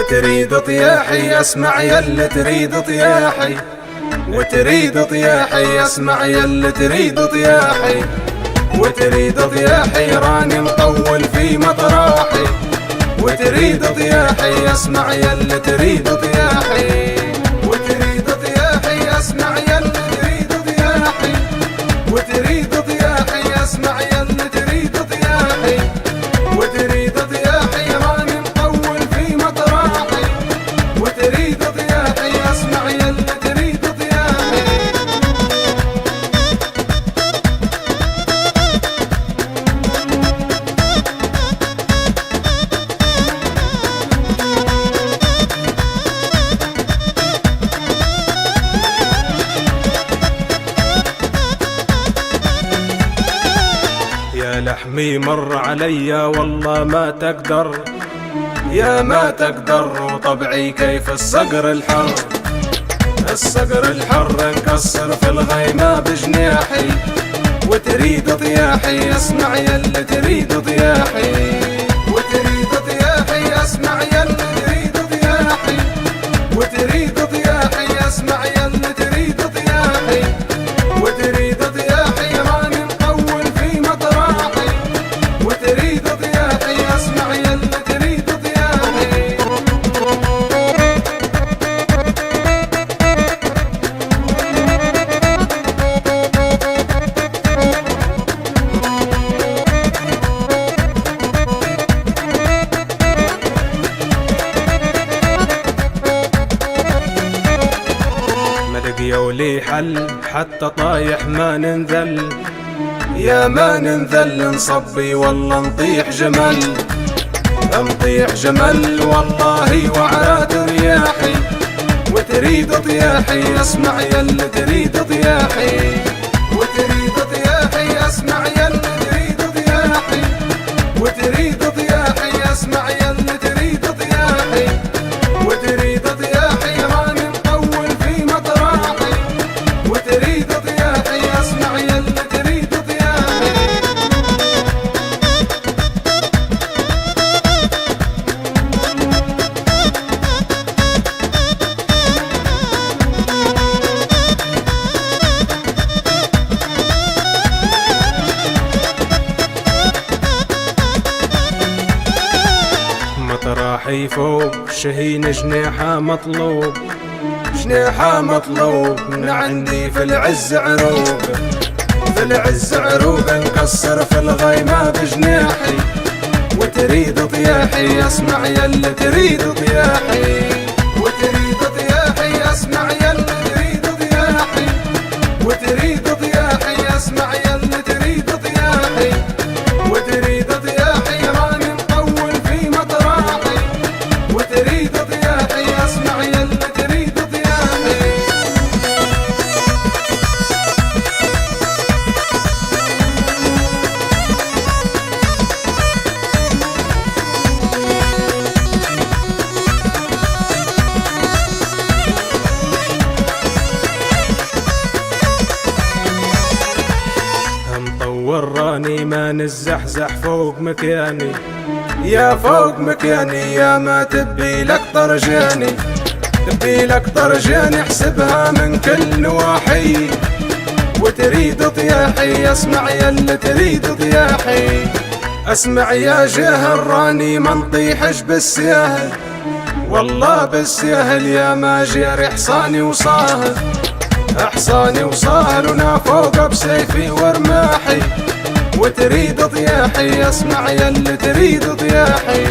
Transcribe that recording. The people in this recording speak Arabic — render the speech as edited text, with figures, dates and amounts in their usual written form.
وتريد طياحي اسمع يلي تريد طياحي، وتريد طياحي اسمع يلي تريد طياحي، وتريد طياحي راني مطول في مطراحي، وتريد طياحي اسمع يلي تريد طياحي، وتريد طياحي اسمع يلي تريد طياحي، وتريد طياحي اسمع يلي تريد طياحي، وتريد طياحي راني مطول في مطراحي، وتريد طياحي اسمع يلي تريد طياحي. يا لحمي مر عليا والله ما تقدر، يا ما تقدر وطبعي كيف الصقر الحر، الصقر الحر انكسر في الغيمة بجناحي، وتريد طياحي اسمع يلي تريد طياحي، وتريد طياحي اسمع يلي تريد طياحي، وتريد طياحي اسمع يلي تريد طياحي، وتريد طياحي راني مطول في مطراحي، وتريد طياحي اسمع يلي تريد طياحي. لقيوا لي حل حتى طايح ما ننذل، يا ما ننذل نصبي والله نطيح جمل، نطيح جمل والله وعرات رياحي، وتريد طياحي اسمع يلي تريد طياحي، وتريد طياحي اسمع يلي تريد طياحي، وتريد طياحي اسمع يلي تريد طياحي، وتريد طياحي راني مطول في مطراحي، وتريد طياحي اسمع يلي تريد طياحي. مطراحي فوق شهين جناحها مطلوب، جناحها مطلوب من عندي في العز عروق، في العز عروق انكسر في الغيمة بجناحي، وتريد طياحي اسمع يلي تريد طياحي، وتريد طياحي اسمع يلي تريد طياحي، وتريد طياحي اسمع يلي تريد طياحي، وتريد طياحي راني مطول في مطراحي، وتريد طياحي اسمع يلي تريد طياحي. مطور راني ما نزحزح فوق مكاني، يا فوق مكاني يا ما تبي لك طرجاني، تبي لك طرجاني احسبها من كل نواحي، وتريد طياحي اسمع يلي تريد طياحي، اسمع يا جاهل راني ما نطيحش بالسياهل، والله بالسياهل يا ما جاري حصاني وصاهل، حصاني وصاهل وانا فوق بسيفي ورماحي، وتريد طياحي اسمع يلي تريد طياحي.